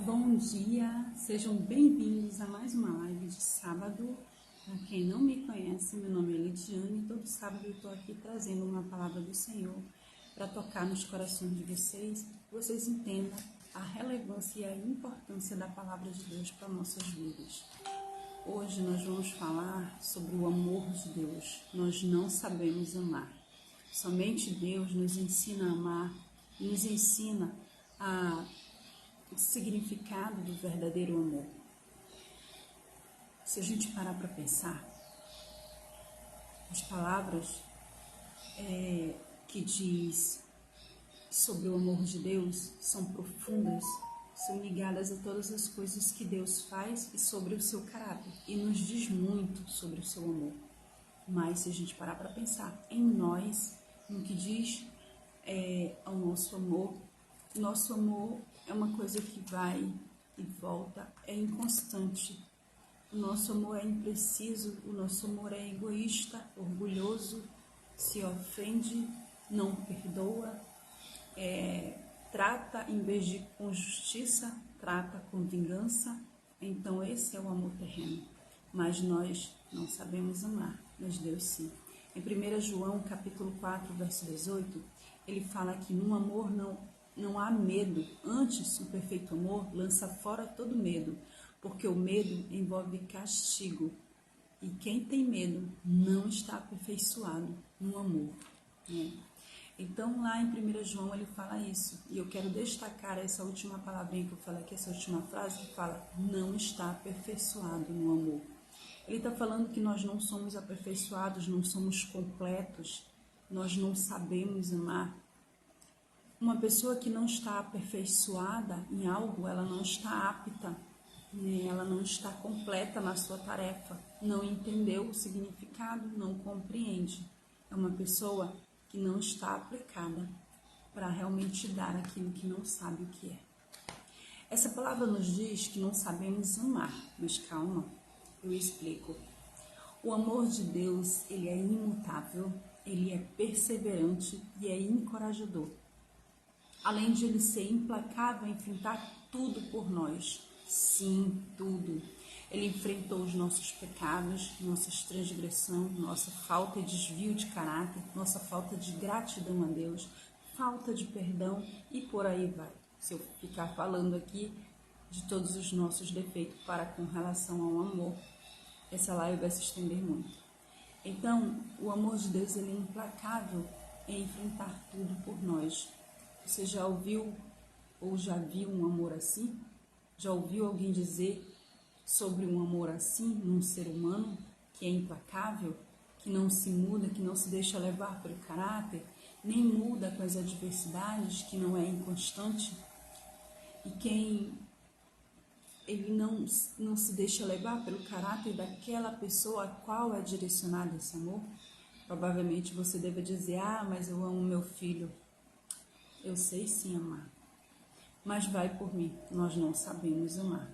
Bom dia, sejam bem-vindos a mais uma live de sábado. Para quem não me conhece, meu nome é Lidiane e todo sábado eu estou aqui trazendo uma palavra do Senhor para tocar nos corações de vocês, que vocês entendam a relevância e a importância da palavra de Deus para nossas vidas. Hoje nós vamos falar sobre o amor de Deus. Nós não sabemos amar. Somente Deus nos ensina a amar, nos ensina o significado do verdadeiro amor. Se a gente parar para pensar, as palavras que diz sobre o amor de Deus são profundas, são ligadas a todas as coisas que Deus faz e sobre o seu caráter, e nos diz muito sobre o seu amor. Mas se a gente parar para pensar em nós, no que diz ao nosso amor é uma coisa que vai e volta, é inconstante. O nosso amor é impreciso, o nosso amor é egoísta, orgulhoso, se ofende, não perdoa, trata em vez de com justiça, trata com vingança. Então esse é o amor terreno. Mas nós não sabemos amar, mas Deus sim. Em 1 João capítulo 4, verso 18, ele fala que no amor não há medo. Antes, o perfeito amor lança fora todo medo, porque o medo envolve castigo. E quem tem medo não está aperfeiçoado no amor, né? Então, lá em 1 João, ele fala isso. E eu quero destacar essa última palavrinha que eu falei aqui, essa última frase que fala, não está aperfeiçoado no amor. Ele está falando que nós não somos aperfeiçoados, não somos completos, nós não sabemos amar. Uma pessoa que não está aperfeiçoada em algo, ela não está apta, né? Ela não está completa na sua tarefa, não entendeu o significado, não compreende. É uma pessoa que não está aplicada para realmente dar aquilo que não sabe o que é. Essa palavra nos diz que não sabemos amar, mas calma, eu explico. O amor de Deus, ele é imutável, ele é perseverante e é encorajador. Além de ele ser implacável em enfrentar tudo por nós. Sim, tudo. Ele enfrentou os nossos pecados, nossas transgressões, nossa falta de desvio de caráter, nossa falta de gratidão a Deus, falta de perdão e por aí vai. Se eu ficar falando aqui de todos os nossos defeitos para com relação ao amor, essa live vai se estender muito. Então, o amor de Deus, ele é implacável em enfrentar tudo por nós. Você já ouviu ou já viu um amor assim? Já ouviu alguém dizer sobre um amor assim num ser humano que é implacável, que não se muda, que não se deixa levar pelo caráter, nem muda com as adversidades, que não é inconstante? E quem ele não se deixa levar pelo caráter daquela pessoa a qual é direcionado esse amor? Provavelmente você deve dizer, mas eu amo meu filho. Eu sei sim amar, mas vai por mim, nós não sabemos amar.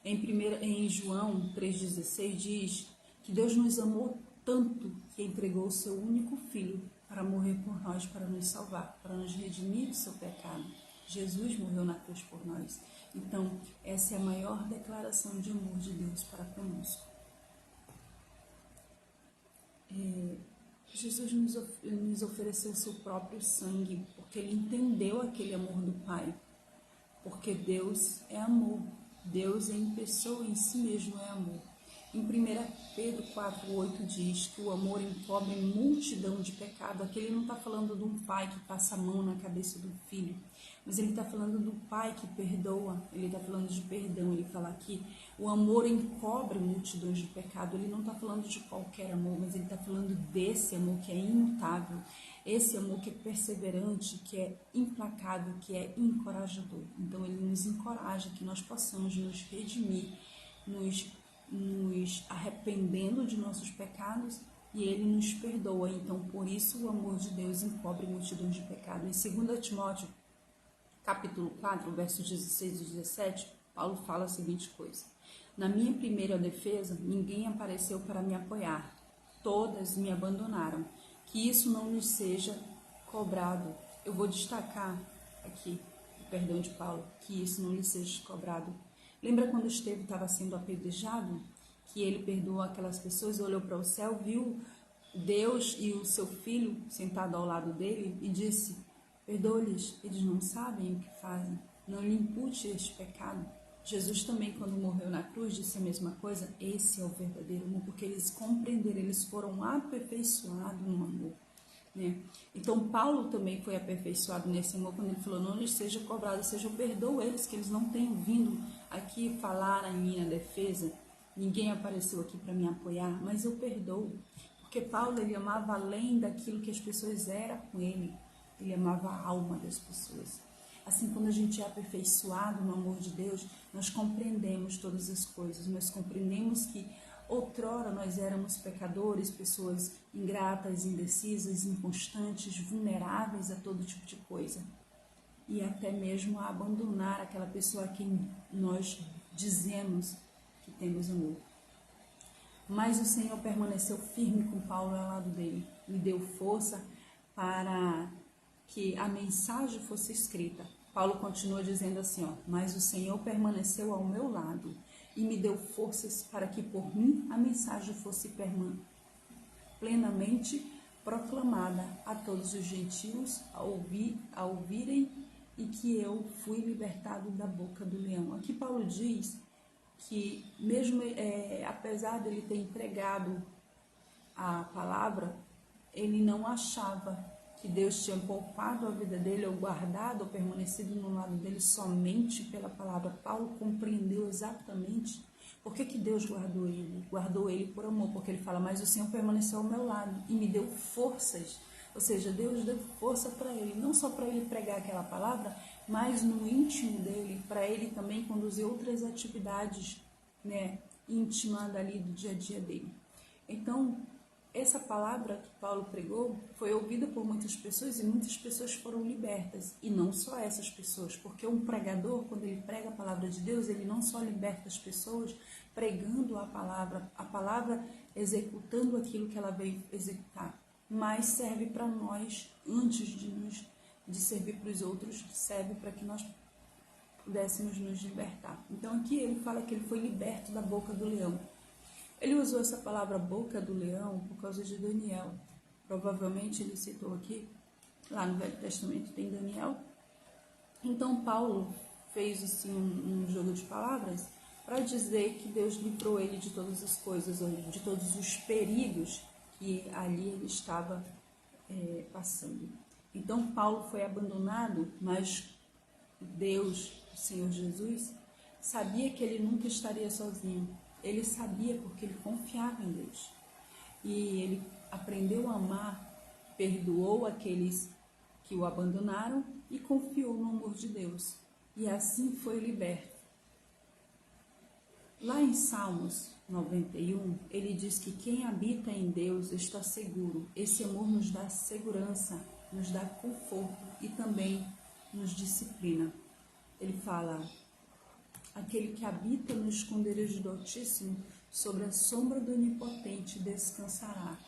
Em João 3,16 diz que Deus nos amou tanto que entregou o seu único filho para morrer por nós, para nos salvar, para nos redimir do seu pecado. Jesus morreu na cruz por nós. Então, essa é a maior declaração de amor de Deus para conosco. Jesus nos ofereceu o seu próprio sangue, porque ele entendeu aquele amor do Pai. Porque Deus é amor. Deus em pessoa, em si mesmo é amor. Em 1 Pedro 4,8 diz que o amor encobre multidão de pecado. Aqui ele não está falando de um pai que passa a mão na cabeça do filho, mas ele está falando do pai que perdoa, ele está falando de perdão. Ele fala aqui, o amor encobre multidões de pecado. Ele não está falando de qualquer amor, mas ele está falando desse amor que é imutável, esse amor que é perseverante, que é implacável, que é encorajador. Então ele nos encoraja que nós possamos nos redimir, nos arrependendo de nossos pecados, e ele nos perdoa. Então por isso o amor de Deus encobre multidões de pecado. Em 2 Timóteo capítulo 4, versos 16 e 17, Paulo fala a seguinte coisa: na minha primeira defesa, ninguém apareceu para me apoiar, todas me abandonaram. Que isso não nos seja cobrado. Eu vou destacar aqui o perdão de Paulo, que isso não lhe seja cobrado. Lembra quando Estevão estava sendo apedrejado? Que ele perdoou aquelas pessoas, olhou para o céu, viu Deus e o seu filho sentado ao lado dele e disse: perdoa-lhes, eles não sabem o que fazem, não lhe impute este pecado. Jesus também, quando morreu na cruz, disse a mesma coisa. Esse é o verdadeiro amor, porque eles compreenderam, eles foram aperfeiçoados no amor, né? Então Paulo também foi aperfeiçoado nesse amor, quando ele falou: não lhes seja cobrado, seja, eu perdoo eles, que eles não tenham vindo aqui falar em minha defesa, ninguém apareceu aqui para me apoiar, mas eu perdoo. Porque Paulo, ele amava além daquilo que as pessoas eram com ele, ele amava a alma das pessoas. Assim, quando a gente é aperfeiçoado no amor de Deus, nós compreendemos todas as coisas, nós compreendemos que outrora nós éramos pecadores, pessoas ingratas, indecisas, inconstantes, vulneráveis a todo tipo de coisa. E até mesmo a abandonar aquela pessoa a quem nós dizemos que temos amor. Mas o Senhor permaneceu firme com Paulo ao lado dele, lhe deu força para que a mensagem fosse escrita. Paulo continua dizendo assim, mas o Senhor permaneceu ao meu lado e me deu forças para que por mim a mensagem fosse plenamente proclamada a todos os gentios a ouvirem, e que eu fui libertado da boca do leão. Aqui Paulo diz que mesmo apesar dele ter entregado a palavra, ele não achava que Deus tinha poupado a vida dele, ou guardado, ou permanecido no lado dele somente pela palavra. Paulo compreendeu exatamente por que Deus guardou ele. Guardou ele por amor, porque ele fala, mas o Senhor permaneceu ao meu lado e me deu forças. Ou seja, Deus deu força para ele, não só para ele pregar aquela palavra, mas no íntimo dele, para ele também conduzir outras atividades, né, íntimas dali do dia a dia dele. Então, essa palavra que Paulo pregou foi ouvida por muitas pessoas e muitas pessoas foram libertas. E não só essas pessoas, porque um pregador, quando ele prega a palavra de Deus, ele não só liberta as pessoas pregando a palavra executando aquilo que ela veio executar, mas serve para nós, antes de servir para os outros, serve para que nós pudéssemos nos libertar. Então aqui ele fala que ele foi liberto da boca do leão. Ele usou essa palavra boca do leão por causa de Daniel. Provavelmente ele citou aqui, lá no Velho Testamento tem Daniel. Então Paulo fez assim um jogo de palavras para dizer que Deus livrou ele de todas as coisas, de todos os perigos que ali ele estava passando. Então Paulo foi abandonado, mas Deus, o Senhor Jesus, sabia que ele nunca estaria sozinho. Ele sabia porque ele confiava em Deus. E ele aprendeu a amar, perdoou aqueles que o abandonaram e confiou no amor de Deus. E assim foi liberto. Lá em Salmos 91, ele diz que quem habita em Deus está seguro. Esse amor nos dá segurança, nos dá conforto e também nos disciplina. Ele fala: aquele que habita no esconderijo do Altíssimo, sobre a sombra do Onipotente descansará.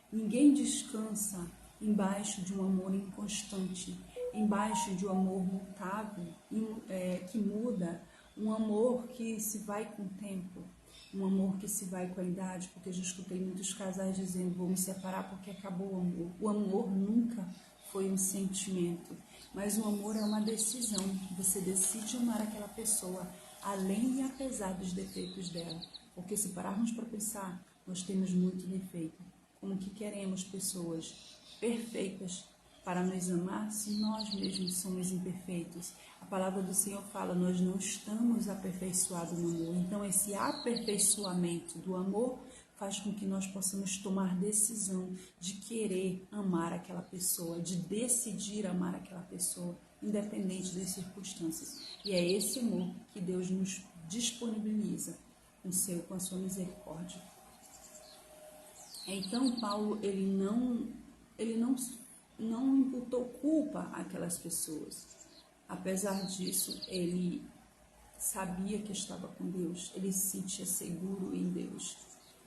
Ninguém descansa embaixo de um amor inconstante, embaixo de um amor mutável, que muda, um amor que se vai com o tempo, um amor que se vai com a idade, porque eu já escutei muitos casais dizendo, vou me separar porque acabou o amor. O amor nunca foi um sentimento, mas o amor é uma decisão. Você decide amar aquela pessoa, além e apesar dos defeitos dela. Porque se pararmos para pensar, nós temos muito defeito. Como que queremos pessoas perfeitas para nos amar se nós mesmos somos imperfeitos? A palavra do Senhor fala, nós não estamos aperfeiçoados no amor. Então esse aperfeiçoamento do amor faz com que nós possamos tomar decisão de querer amar aquela pessoa, de decidir amar aquela pessoa, independente das circunstâncias. E é esse amor que Deus nos disponibiliza com a sua misericórdia. Então Paulo, ele não imputou culpa àquelas pessoas. Apesar disso, ele sabia que estava com Deus, ele se sentia seguro em Deus.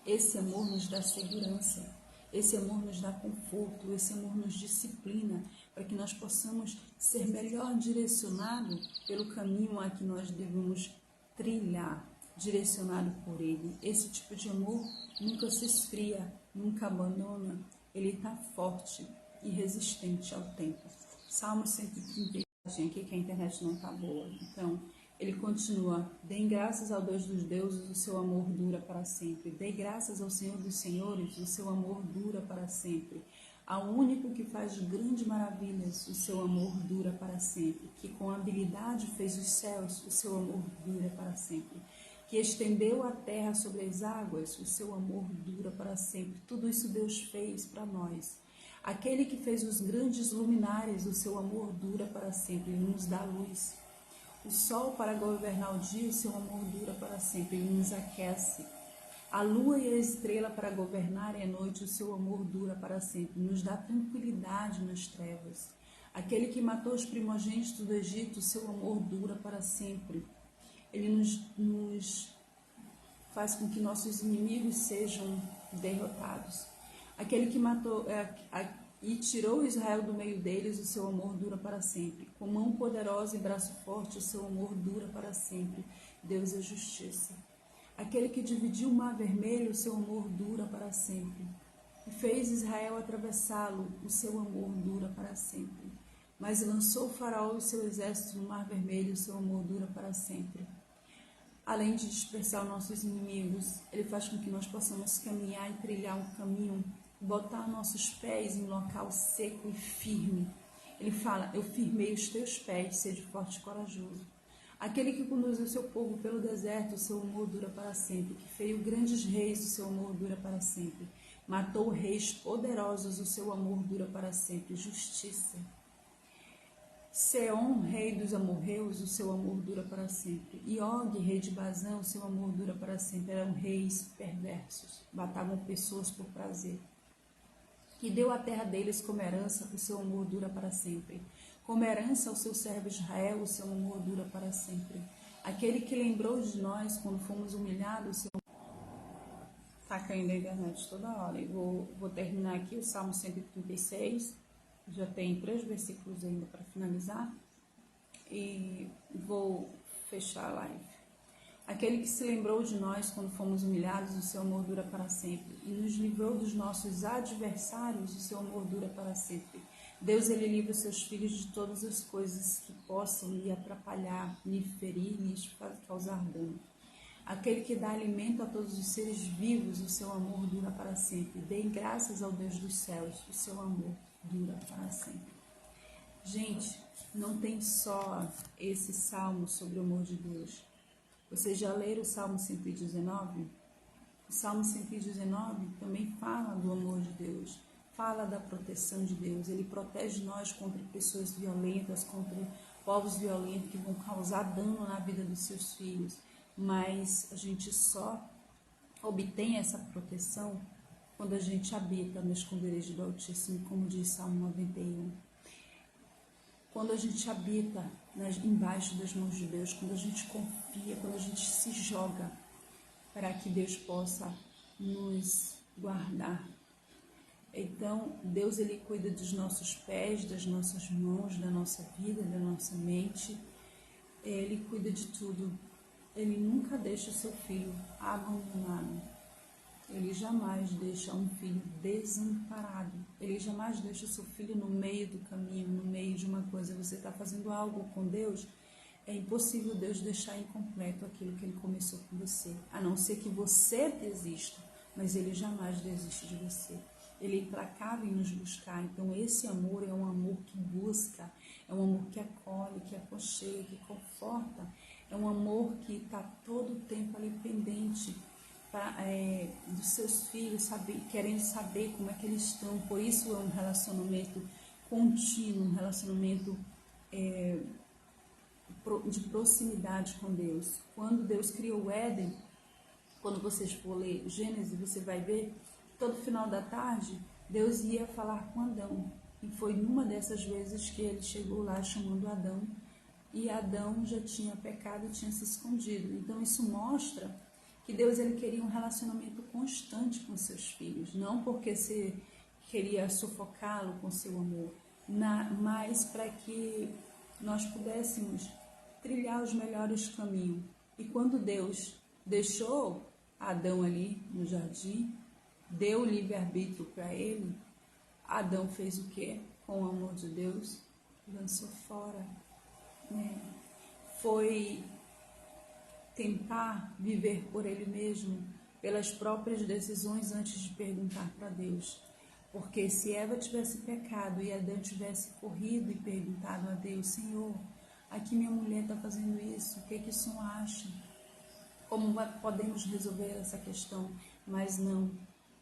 Esse amor nos dá segurança. Esse amor nos dá conforto, esse amor nos disciplina, para que nós possamos ser melhor direcionados pelo caminho a que nós devemos trilhar, direcionado por Ele. Esse tipo de amor nunca se esfria, nunca abandona, ele está forte e resistente ao tempo. Salmo 130, aqui que a internet não está boa, então ele continua: deem graças ao Deus dos deuses, o seu amor dura para sempre. Dê graças ao Senhor dos senhores, o seu amor dura para sempre. Ao único que faz grandes maravilhas, o seu amor dura para sempre. Que com habilidade fez os céus, o seu amor dura para sempre. Que estendeu a terra sobre as águas, o seu amor dura para sempre. Tudo isso Deus fez para nós. Aquele que fez os grandes luminares, o seu amor dura para sempre. Ele nos dá luz. O sol para governar o dia, o seu amor dura para sempre, ele nos aquece. A lua e a estrela para governarem a noite, o seu amor dura para sempre, nos dá tranquilidade nas trevas. Aquele que matou os primogênitos do Egito, o seu amor dura para sempre. Ele nos faz com que nossos inimigos sejam derrotados. Aquele que matou e tirou Israel do meio deles, o seu amor dura para sempre. Com mão poderosa e braço forte, o seu amor dura para sempre. Deus é justiça. Aquele que dividiu o mar vermelho, o seu amor dura para sempre. E fez Israel atravessá-lo, o seu amor dura para sempre. Mas lançou o faraó e o seu exército no mar vermelho, o seu amor dura para sempre. Além de dispersar os nossos inimigos, ele faz com que nós possamos caminhar e trilhar um caminho, botar nossos pés em um local seco e firme. Ele fala: eu firmei os teus pés, sede forte e corajoso. Aquele que conduziu o seu povo pelo deserto, o seu amor dura para sempre. Que feriu grandes reis, o seu amor dura para sempre. Matou reis poderosos, o seu amor dura para sempre. Justiça. Seom, rei dos amorreus, o seu amor dura para sempre. E Og, rei de Bazã, o seu amor dura para sempre. Eram reis perversos, matavam pessoas por prazer. Que deu a terra deles como herança, o seu amor dura para sempre. Como herança ao seu servo Israel, o seu amor dura para sempre. Aquele que lembrou de nós quando fomos humilhados, o seu amor... Está caindo a internet toda hora. E vou terminar aqui o Salmo 136. Já tem 3 versículos ainda para finalizar. E vou fechar a live. Aquele que se lembrou de nós quando fomos humilhados, o seu amor dura para sempre. E nos livrou dos nossos adversários, o seu amor dura para sempre. Deus, ele livra os seus filhos de todas as coisas que possam lhe atrapalhar, lhe ferir, lhe causar dano. Aquele que dá alimento a todos os seres vivos, o seu amor dura para sempre. Deem graças ao Deus dos céus, o seu amor dura para sempre. Gente, não tem só esse salmo sobre o amor de Deus. Vocês já leram o Salmo 119? O Salmo 119 também fala do amor de Deus, fala da proteção de Deus. Ele protege nós contra pessoas violentas, contra povos violentos que vão causar dano na vida dos seus filhos. Mas a gente só obtém essa proteção quando a gente habita no esconderijo do Altíssimo, como diz Salmo 91. Quando a gente habita embaixo das mãos de Deus, quando a gente confia, quando a gente se joga para que Deus possa nos guardar. Então, Deus, ele cuida dos nossos pés, das nossas mãos, da nossa vida, da nossa mente. Ele cuida de tudo. Ele nunca deixa o seu filho abandonado. Ele jamais deixa um filho desamparado. Ele jamais deixa o seu filho no meio do caminho, no meio de uma coisa. Você está fazendo algo com Deus, é impossível Deus deixar incompleto aquilo que Ele começou com você. A não ser que você desista, mas Ele jamais desiste de você. Ele é implacável em nos buscar. Então esse amor é um amor que busca, é um amor que acolhe, que aconchega, que conforta. É um amor que está todo o tempo ali pendente dos seus filhos, querendo saber como é que eles estão. Por isso é um relacionamento contínuo, um relacionamento de proximidade com Deus. Quando Deus criou o Éden, quando vocês for ler Gênesis, você vai ver, todo final da tarde, Deus ia falar com Adão. E foi numa dessas vezes que ele chegou lá chamando Adão, e Adão já tinha pecado e tinha se escondido. Então isso mostra que Deus ele queria um relacionamento constante com seus filhos, não porque você queria sufocá-lo com seu amor, mas para que nós pudéssemos trilhar os melhores caminhos. E quando Deus deixou Adão ali no jardim, deu o livre-arbítrio para ele, Adão fez o quê? Com o amor de Deus, lançou fora, né? Foi tentar viver por ele mesmo, pelas próprias decisões, antes de perguntar para Deus. Porque se Eva tivesse pecado e Adão tivesse corrido e perguntado a Deus: Senhor, aqui minha mulher está fazendo isso, o que o Senhor acha? Como podemos resolver essa questão? Mas não,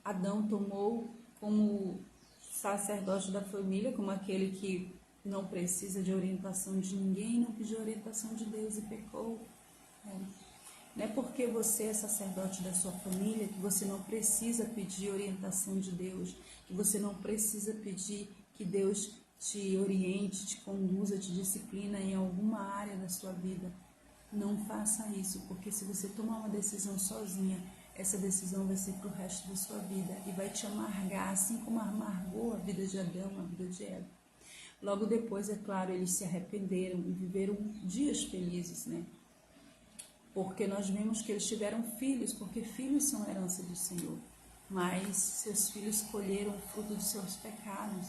Adão tomou como sacerdote da família, como aquele que não precisa de orientação de ninguém, não pediu orientação de Deus e pecou. Não é porque você é sacerdote da sua família que você não precisa pedir orientação de Deus, que você não precisa pedir que Deus te oriente, te conduza, te disciplina em alguma área da sua vida. Não faça isso, porque se você tomar uma decisão sozinha, essa decisão vai ser para o resto da sua vida e vai te amargar, assim como amargou a vida de Adão, a vida de Eva. Logo depois, é claro, eles se arrependeram e viveram dias felizes, né? Porque nós vemos que eles tiveram filhos, porque filhos são herança do Senhor. Mas seus filhos colheram o fruto dos seus pecados.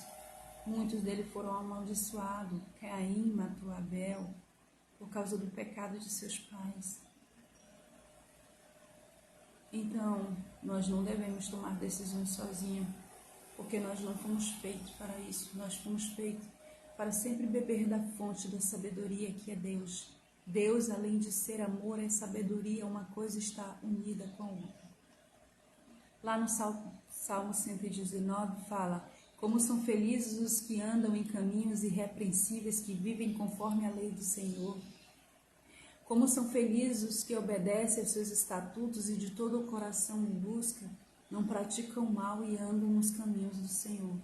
Muitos deles foram amaldiçoados. Caim matou Abel por causa do pecado de seus pais. Então, nós não devemos tomar decisões sozinhos, porque nós não fomos feitos para isso. Nós fomos feitos para sempre beber da fonte da sabedoria que é Deus. Deus, além de ser amor, é sabedoria, uma coisa está unida com a outra. Lá no Salmo 119 fala: como são felizes os que andam em caminhos irrepreensíveis, que vivem conforme a lei do Senhor. Como são felizes os que obedecem aos seus estatutos e de todo o coração o buscam, não praticam mal e andam nos caminhos do Senhor.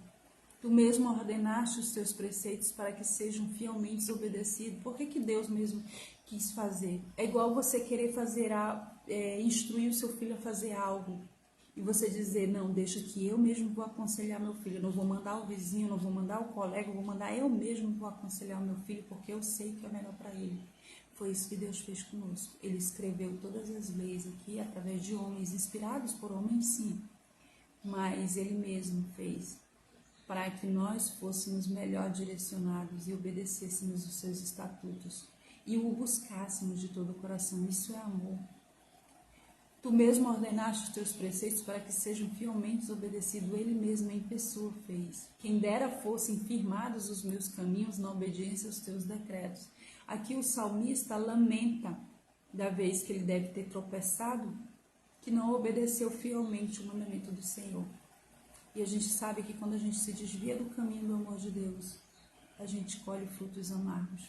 Tu mesmo ordenaste os teus preceitos para que sejam fielmente obedecidos. Por que Deus mesmo quis fazer? É igual você querer instruir o seu filho a fazer algo e você dizer: não, deixa que eu mesmo vou aconselhar meu filho. Eu não vou mandar o vizinho, não vou mandar o colega, eu vou mandar eu mesmo vou aconselhar o meu filho, porque eu sei que é melhor para ele. Foi isso que Deus fez conosco. Ele escreveu todas as leis aqui através de homens, inspirados por homens, sim, mas Ele mesmo fez para que nós fôssemos melhor direcionados e obedecêssemos os seus estatutos e o buscássemos de todo o coração. Isso é amor. Tu mesmo ordenaste os teus preceitos para que sejam fielmente obedecidos. Ele mesmo em pessoa fez. Quem dera fossem firmados os meus caminhos na obediência aos teus decretos. Aqui o salmista lamenta da vez que ele deve ter tropeçado, que não obedeceu fielmente o mandamento do Senhor. E a gente sabe que quando a gente se desvia do caminho do amor de Deus, a gente colhe frutos amargos.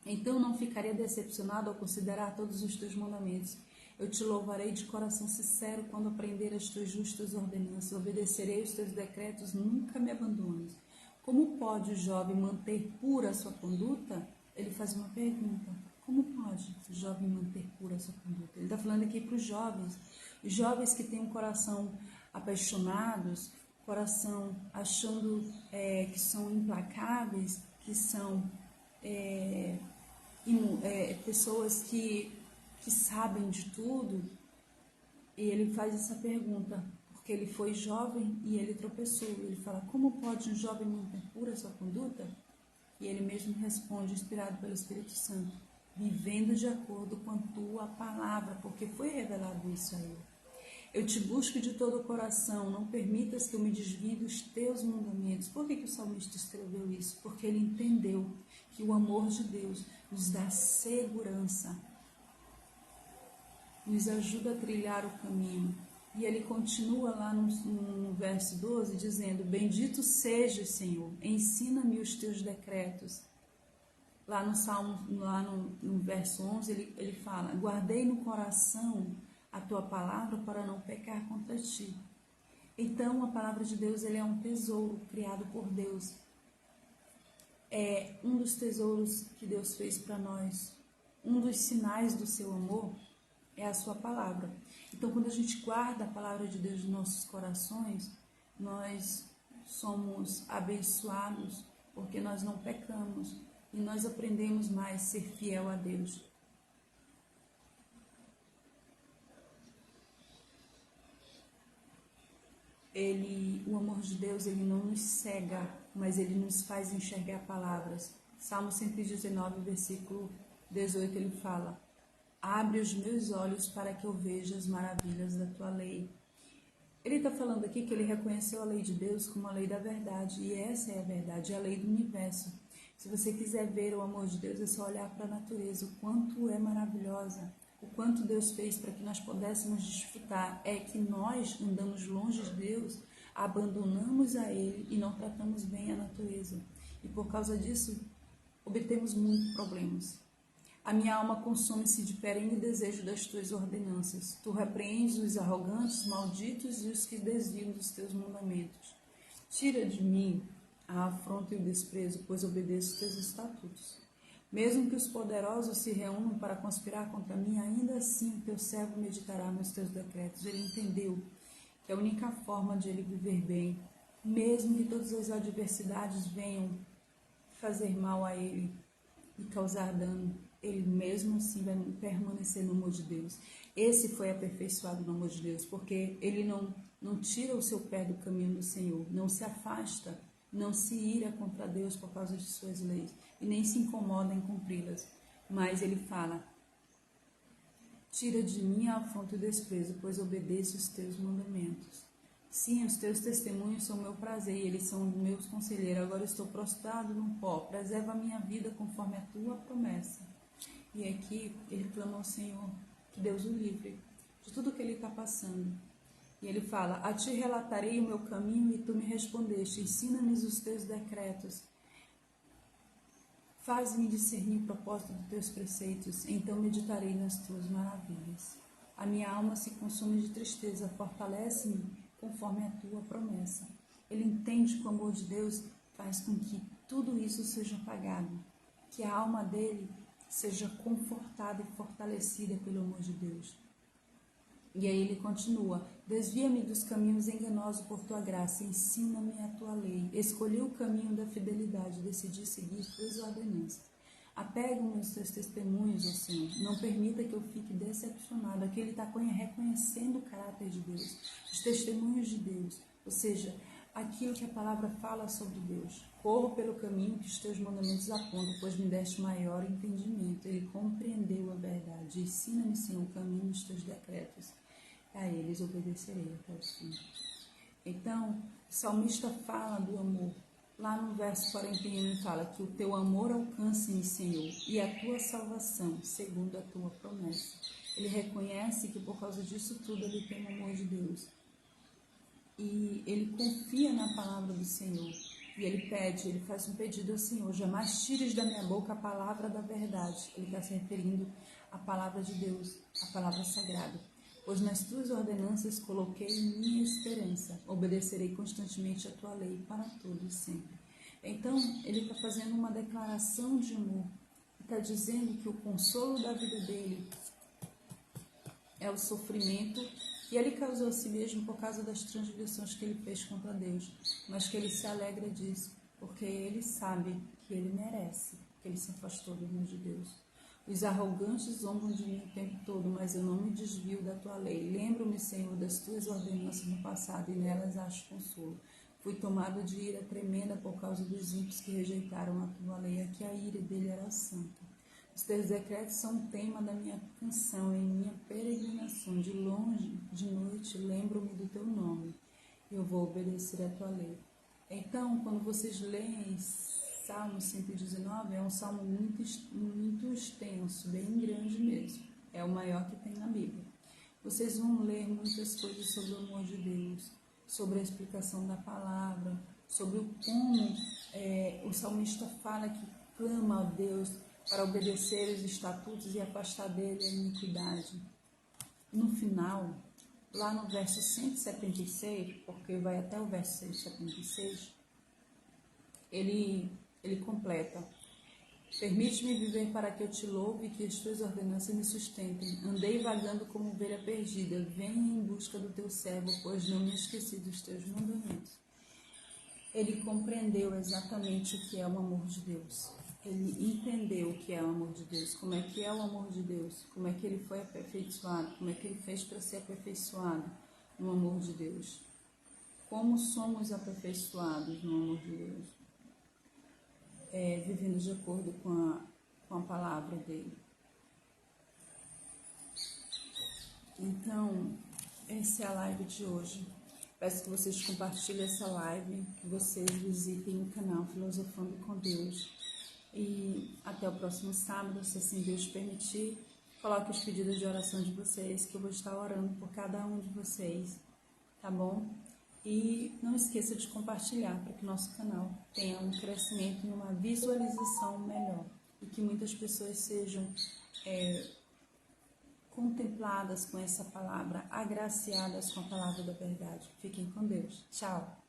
Então não ficaria decepcionado ao considerar todos os teus mandamentos. Eu te louvarei de coração sincero quando aprender as tuas justas ordenanças. Obedecerei os teus decretos, nunca me abandones. Como pode o jovem manter pura a sua conduta? Ele faz uma pergunta: como pode o jovem manter pura a sua conduta? Ele está falando aqui para os jovens que têm um coração apaixonados, coração achando que são implacáveis, que são pessoas que sabem de tudo. E ele faz essa pergunta porque ele foi jovem e ele tropeçou. Ele fala: como pode um jovem manter pura a sua conduta? E ele mesmo responde, inspirado pelo Espírito Santo: vivendo de acordo com a tua palavra, porque foi revelado isso a ele. Eu te busco de todo o coração, não permitas que eu me desvie dos teus mandamentos. Por que o salmista escreveu isso? Porque ele entendeu que o amor de Deus nos dá segurança, nos ajuda a trilhar o caminho. E ele continua lá no verso 12, dizendo: bendito sejas, Senhor, ensina-me os teus decretos. Lá no Salmo, no verso 11, ele fala: guardei no coração a tua palavra para não pecar contra ti. Então, a palavra de Deus, ele é um tesouro criado por Deus. É um dos tesouros que Deus fez para nós. Um dos sinais do seu amor é a sua palavra. Então, quando a gente guarda a palavra de Deus nos nossos corações, nós somos abençoados, porque nós não pecamos e nós aprendemos mais a ser fiel a Deus. O amor de Deus, ele não nos cega, mas ele nos faz enxergar palavras. Salmo 119, versículo 18, ele fala: abre os meus olhos para que eu veja as maravilhas da tua lei. Ele está falando aqui que ele reconheceu a lei de Deus como a lei da verdade, e essa é a verdade, é a lei do universo. Se você quiser ver o amor de Deus, é só olhar para a natureza, o quanto é maravilhosa, o quanto Deus fez para que nós pudéssemos desfrutar. É que nós andamos longe de Deus, abandonamos a Ele e não tratamos bem a natureza. E por causa disso, obtemos muitos problemas. A minha alma consome-se de perene desejo das tuas ordenanças. Tu repreendes os arrogantes, malditos e os que desviam dos teus mandamentos. Tira de mim a afronta e o desprezo, pois obedeço os teus estatutos. Mesmo que os poderosos se reúnam para conspirar contra mim, ainda assim o teu servo meditará nos teus decretos. Ele entendeu que a única forma de ele viver bem, mesmo que todas as adversidades venham fazer mal a ele e causar dano, ele mesmo assim vai permanecer no amor de Deus. Esse foi aperfeiçoado no amor de Deus, porque ele não tira o seu pé do caminho do Senhor, não se afasta, não se ira contra Deus por causa de suas leis, e nem se incomoda em cumpri-las. Mas ele fala: tira de mim a afronta e o desprezo, pois obedeço os teus mandamentos. Sim, os teus testemunhos são meu prazer, e eles são meus conselheiros. Agora estou prostrado no pó, preserva a minha vida conforme a tua promessa. E aqui ele clama ao Senhor que Deus o livre de tudo que ele está passando. E ele fala: a ti relatarei o meu caminho e tu me respondeste, ensina-me os teus decretos. Faz-me discernir o propósito dos teus preceitos, então meditarei nas tuas maravilhas. A minha alma se consome de tristeza, fortalece-me conforme a tua promessa. Ele entende que o amor de Deus faz com que tudo isso seja apagado, que a alma dele seja confortada e fortalecida pelo amor de Deus. E aí ele continua: desvia-me dos caminhos enganosos por tua graça, ensina-me a tua lei. Escolhi o caminho da fidelidade, decidi seguir tuas ordenanças. Apego-me aos teus testemunhos, ó Senhor. Não permita que eu fique decepcionado. Aqui ele está reconhecendo o caráter de Deus, os testemunhos de Deus, ou seja, aquilo que a palavra fala sobre Deus. Corro pelo caminho que os teus mandamentos apontam, pois me deste maior entendimento. Ele compreendeu a verdade. Ensina-me, Senhor, o caminho dos teus decretos. A eles obedecerei até o fim. Então, o salmista fala do amor. Lá no verso 41 ele fala que o teu amor alcance-me, Senhor, e a tua salvação, segundo a tua promessa. Ele reconhece que por causa disso tudo ele tem o amor de Deus. E ele confia na palavra do Senhor. E ele faz um pedido ao Senhor: jamais tires da minha boca a palavra da verdade. Ele está se referindo à palavra de Deus, à palavra sagrada. Pois nas tuas ordenanças coloquei minha esperança. Obedecerei constantemente a tua lei para todo e sempre. Então, ele está fazendo uma declaração de amor. Está dizendo que o consolo da vida dele é o sofrimento que ele causou a si mesmo por causa das transgressões que ele fez contra Deus, mas que ele se alegra disso, porque ele sabe que ele merece, que ele se afastou do amor de Deus. Os arrogantes zombam de mim o tempo todo, mas eu não me desvio da tua lei. Lembro-me, Senhor, das tuas ordenanças no passado, e nelas acho consolo. Fui tomado de ira tremenda por causa dos ímpios que rejeitaram a tua lei, a que a ira dele era santa. Os teus decretos são o tema da minha canção, em minha peregrinação. De longe, de noite, lembro-me do teu nome. Eu vou obedecer a tua lei. Então, quando vocês leem Salmo 119, é um salmo muito extenso, bem grande mesmo. É o maior que tem na Bíblia. Vocês vão ler muitas coisas sobre o amor de Deus, sobre a explicação da palavra, sobre como o salmista fala que clama a Deus para obedecer os estatutos e afastar dele a iniquidade. No final, lá no verso 176, porque vai até o verso 176, ele completa: Permite-me viver para que eu te louve e que as tuas ordenanças me sustentem. Andei vagando como ovelha perdida. Venha em busca do teu servo, pois não me esqueci dos teus mandamentos. Ele compreendeu exatamente o que é o amor de Deus. Ele entendeu o que é o amor de Deus, como é que é o amor de Deus, como é que ele foi aperfeiçoado, como é que ele fez para ser aperfeiçoado no amor de Deus. Como somos aperfeiçoados no amor de Deus? Vivendo de acordo com a palavra dele. Então, essa é a live de hoje. Peço que vocês compartilhem essa live, que vocês visitem o canal Filosofando com Deus. E até o próximo sábado, se assim Deus permitir. Coloque os pedidos de oração de vocês, que eu vou estar orando por cada um de vocês, tá bom? E não esqueça de compartilhar para que nosso canal tenha um crescimento e uma visualização melhor. E que muitas pessoas sejam contempladas com essa palavra, agraciadas com a palavra da verdade. Fiquem com Deus. Tchau!